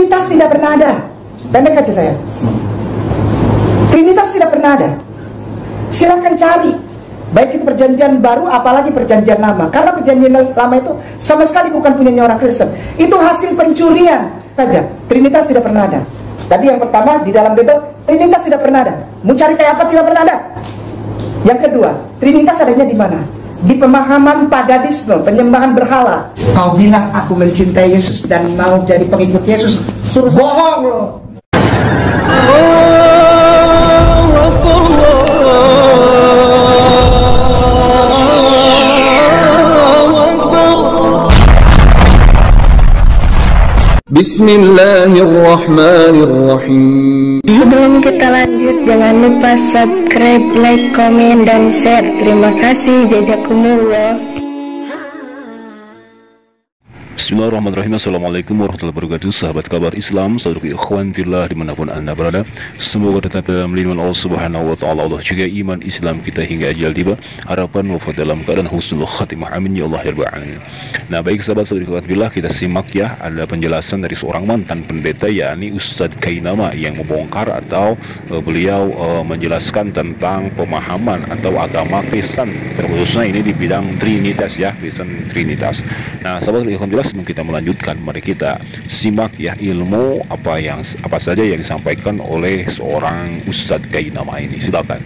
Trinitas tidak pernah ada. Pendek aja saya. Trinitas tidak pernah ada. Silakan cari, baik itu perjanjian baru apalagi perjanjian lama. Karena perjanjian lama itu sama sekali bukan punyanya orang Kristen. Itu hasil pencurian saja. Trinitas tidak pernah ada. Tadi yang pertama di dalam Bible, Trinitas tidak pernah ada. Mau cari kayak apa tidak pernah ada. Yang kedua, Trinitas adanya di mana? Di pemahaman paganisme, penyembahan berhala. Kau bilang aku mencintai Yesus dan mau jadi pengikut Yesus, suruh bohong loh. Bismillahirrahmanirrahim. Sebelum kita lanjut, jangan lupa subscribe, like, komen, dan share. Terima kasih. Jazakumullah. Bismillahirrahmanirrahim. Assalamualaikum warahmatullahi wabarakatuh. Sahabat kabar Islam, saudara ikhwan fillah dimanapun anda berada, semoga tetap dalam lindungan Allah Subhanahu wa Ta'ala. Allah jaga iman Islam kita hingga ajal tiba, harapan wafat dalam keadaan husnul khatimah, amin ya Allah ya rabbal alamin. Nah, baik sahabat saudara ikhwan fillah, kita simak ya, ada penjelasan dari seorang mantan pendeta, yakni Ustadz Kainama, yang membongkar atau beliau menjelaskan tentang pemahaman atau agama Kristen, terkhususnya ini di bidang Trinitas ya, Kristen Trinitas. Nah, sahabat ikhwan fillah, sebelum kita melanjutkan, mari kita simak ya ilmu apa saja yang disampaikan oleh seorang Ustadz Kainama ini. Silakan.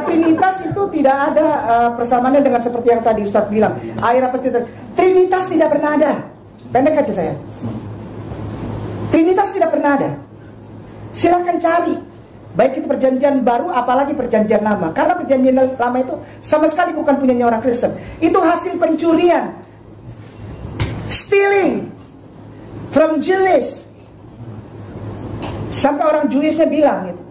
Trinitas itu tidak ada persamaannya dengan seperti yang tadi Ustadz bilang. Air apa itu? Trinitas tidak pernah ada. Pendek aja saya. Trinitas tidak pernah ada. Silakan cari, baik itu perjanjian baru apalagi perjanjian lama. Karena perjanjian lama itu sama sekali bukan punyanya orang Kristen. Itu hasil pencurian, stealing from Jewish. Sampai orang Jewishnya bilang gitu,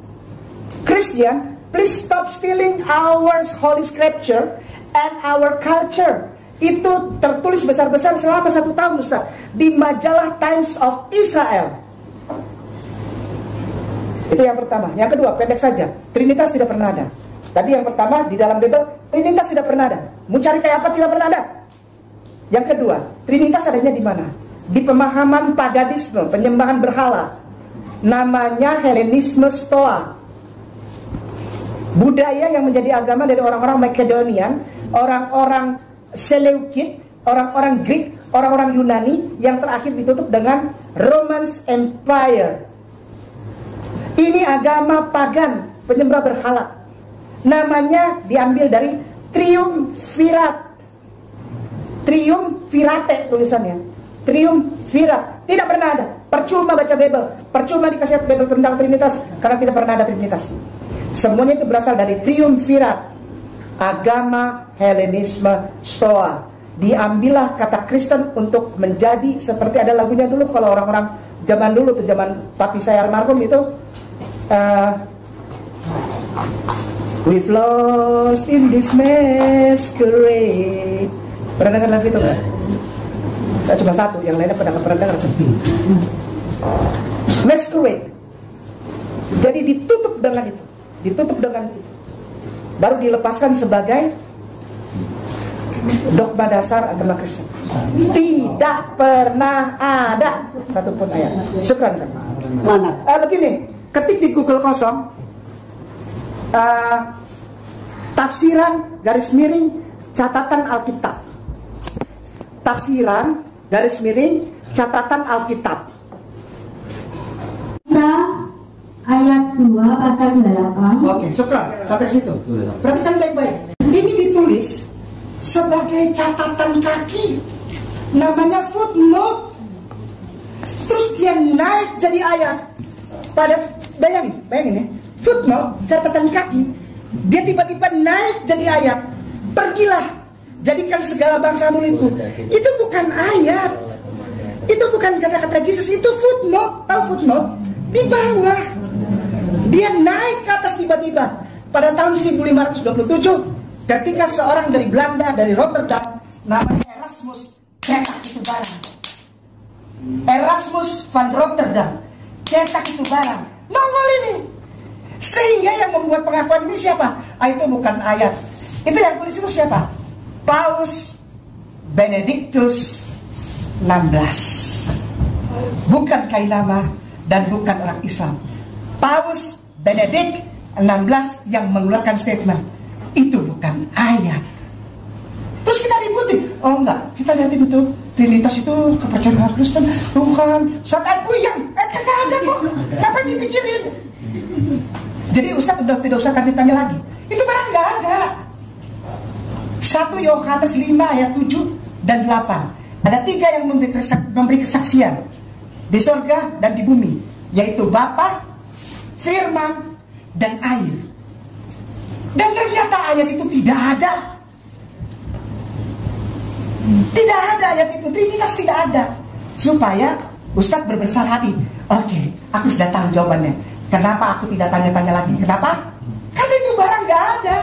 Christian, please stop stealing our holy scripture and our culture. Itu tertulis besar-besar selama 1 tahun Ustaz, di majalah Times of Israel. Itu yang pertama. Yang kedua, pendek saja, Trinitas tidak pernah ada. Tadi yang pertama di dalam Bible, Trinitas tidak pernah ada. Mau cari kayak apa tidak pernah ada. Yang kedua, Trinitas adanya di mana? Di pemahaman paganisme, penyembahan berhala. Namanya Helenisme Stoa. Budaya yang menjadi agama dari orang-orang Makedonian, orang-orang Seleukid, orang-orang Greek, orang-orang Yunani, yang terakhir ditutup dengan Roman Empire. Ini agama pagan, penyembah berhala. Namanya diambil dari Triumvirat. Triumvirate tulisannya. Triumvirat. Tidak pernah ada. Percuma baca Bible, percuma dikasih Bible tentang Trinitas, karena tidak pernah ada Trinitas. Semuanya itu berasal dari Triumvirat, agama Helenisme Stoa. Diambillah kata Kristen untuk menjadi seperti ada lagunya dulu, kalau orang-orang zaman dulu tuh, zaman papi saya almarhum itu, we've lost in this masquerade. Pernah dengar lagu itu kan? Tidak cuma satu, yang lainnya pernah dengar sepi. Masquerade. Jadi ditutup dengan itu, baru dilepaskan sebagai dogma dasar agama Kristen. Tidak pernah ada satupun ayat. Syukran. Mana? Begini, ketik di Google kosong, tafsiran garis miring catatan Alkitab. Tafsiran garis miring catatan Alkitab. Ayat 2 pasal 8. Oke, syukran. Sampai situ. Perhatikan baik-baik. Ini ditulis sebagai catatan kaki. Namanya footnote. Terus dia naik jadi ayat. Bayangin ya. Footnote, catatan kaki. Dia tiba-tiba naik jadi ayat. Pergilah, jadikan segala bangsa muridku. Itu bukan ayat. Itu bukan kata-kata Yesus, itu footnote. Tahu footnote? Di bawah. Dia naik ke atas tiba-tiba. Pada tahun 1527, ketika seorang dari Belanda, dari Rotterdam, namanya Erasmus, cetak itu barang. Erasmus van Rotterdam cetak itu barang. Nongol ini. Sehingga yang membuat pengakuan ini siapa? Itu bukan ayat. Itu yang tulis itu siapa? Paus Benedictus XVI. bukan Kainama dan bukan orang Islam. Paus Benedict 16 yang mengeluarkan statement, itu bukan ayat. Terus kita ributin, oh enggak, kita lihatin itu Trinitas itu kepercayaan Kristen, Tuhan, Ustaz aku yang kagak ada kok, ngapain dipikirin? Jadi Ustaz udah tidak usah kami tanya lagi, itu barang nggak ada. 1 Yohanes 5 ayat 7 dan 8, ada 3 yang memberi kesaksian di sorga dan di bumi, yaitu Bapa, Firman, dan air. Dan ternyata ayat itu tidak ada. Tidak ada ayat itu, Trinitas tidak ada. Supaya Ustadz berbesar hati, oke, aku sudah tahu jawabannya. Kenapa aku tidak tanya-tanya lagi? Kenapa? Karena itu barang nggak ada.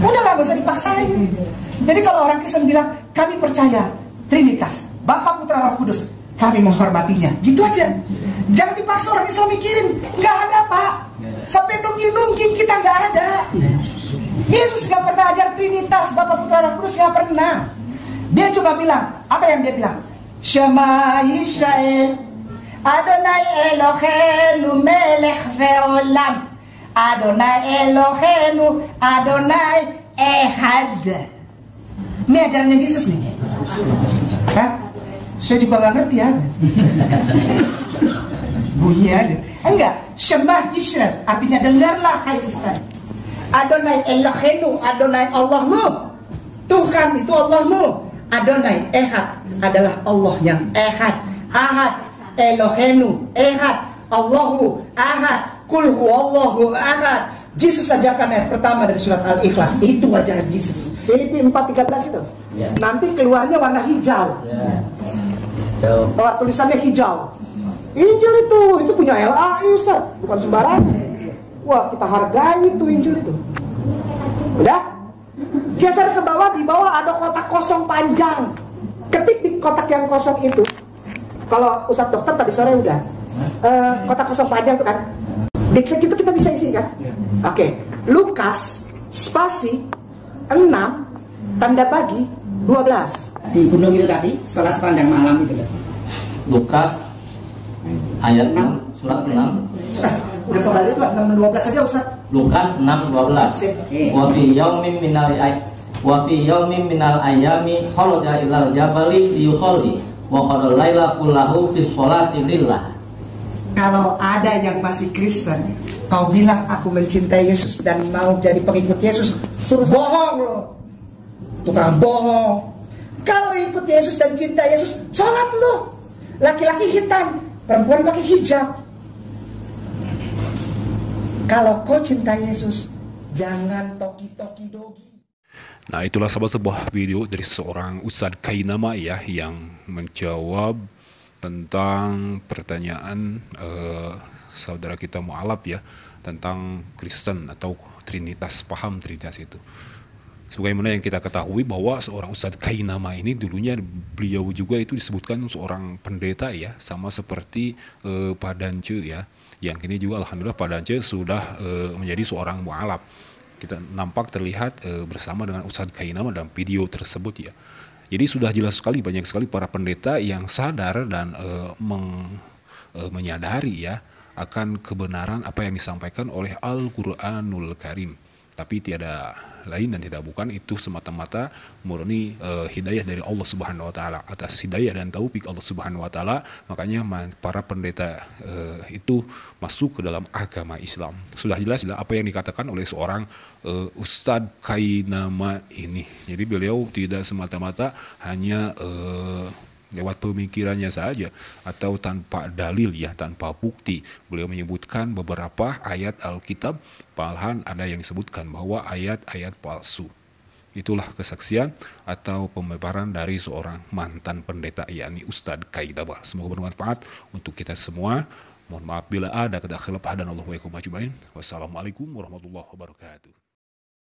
Udahlah, gak usah dipaksain. Jadi kalau orang Kristen bilang, kami percaya Trinitas, Bapa, Putra, Roh Kudus, kami menghormatinya, gitu aja. Jangan dipaksa orang Islam mikirin, nggak ada Pak. Sampai nungkin kita nggak ada. Yesus nggak pernah ajar Trinitas, Bapa, Putra, Roh Kudus, nggak pernah. Dia cuma bilang, apa yang dia bilang? Shema Yisrael, Adonai Eloheinu melech ve'olam, Adonai Eloheinu, Adonai Ehad. Ini ajarannya Yesus nih. Hah? Saya juga nggak ngerti ya. Bunyi aja. Enggak, Shema Yisrael, artinya dengarlah hai Israel. Adonai Eloheinu, Adonai Allahmu. Tuhan itu Allahmu. Adonai Ehad adalah Allah yang Ehad. Ahad, Eloheinu, Ehad, Allahu, Ahad, Kul huwallahu ahad. Yesus ajarkan ayat pertama dari surat Al-Ikhlas. Itu ajaran Yesus. Filipi 4:13 itu. Ya. Nanti keluarnya warna hijau. Ya. Tulisannya hijau. Injil itu punya LAI Ustaz, bukan sembarangan. Wah, kita hargai itu Injil itu. Udah? Geser ke bawah, di bawah ada kotak kosong panjang. Ketik di kotak yang kosong itu. Kalau Ustaz dokter tadi sore udah. Kotak kosong panjang itu kan. Diklik itu kita bisa isi kan? Oke. Lukas spasi 6 tanda bagi 12. Di gunung itu tadi, setelah sepanjang malam itu. Lukas ayat 6 surat 6. Udah kembali itu 6:12 aja Ustaz. Lukas 6:12. Wa fi yaumin minal ayami kharaja ilal jabali liyusolli wa qala laila kullahu fi sholati lillah. Kalau ada yang masih Kristen, kau bilang aku mencintai Yesus dan mau jadi pengikut Yesus, suruh bohong loh. Tukang bohong. Kalau ikut Yesus dan cinta Yesus, sholat loh. Laki-laki hitam, perempuan pakai hijab. Kalau kau cinta Yesus, jangan toki-toki dogi. Nah, itulah sebuah video dari seorang Ustadz Kainama ya, yang menjawab tentang pertanyaan saudara kita mu'alaf ya, tentang Kristen atau Trinitas, paham Trinitas itu. Sebagaimana yang kita ketahui bahwa seorang Ustadz Kainama ini dulunya beliau juga itu disebutkan seorang pendeta ya, sama seperti Pak Dance ya, yang kini juga alhamdulillah Pak Dance sudah menjadi seorang mu'alaf. Kita nampak terlihat bersama dengan Ustadz Kainama dalam video tersebut ya. Jadi sudah jelas sekali, banyak sekali para pendeta yang sadar dan menyadari ya akan kebenaran apa yang disampaikan oleh Al-Quranul Karim. Tapi tiada lain dan tidak bukan itu semata-mata murni hidayah dari Allah Subhanahu wa taala. Atas hidayah dan taufik Allah Subhanahu wa taala, makanya para pendeta itu masuk ke dalam agama Islam. Sudah jelas apa yang dikatakan oleh seorang Ustadz Kainama ini. Jadi beliau tidak semata-mata hanya lewat pemikirannya saja atau tanpa dalil ya, tanpa bukti. Beliau menyebutkan beberapa ayat Alkitab, malahan ada yang disebutkan bahwa ayat-ayat palsu. Itulah kesaksian atau pembebaran dari seorang mantan pendeta, yakni Ustadz Kainama. Semoga bermanfaat untuk kita semua. Mohon maaf bila ada kata khilaf, dan Allah wa yakum ajmain. Wassalamualaikum warahmatullahi wabarakatuh.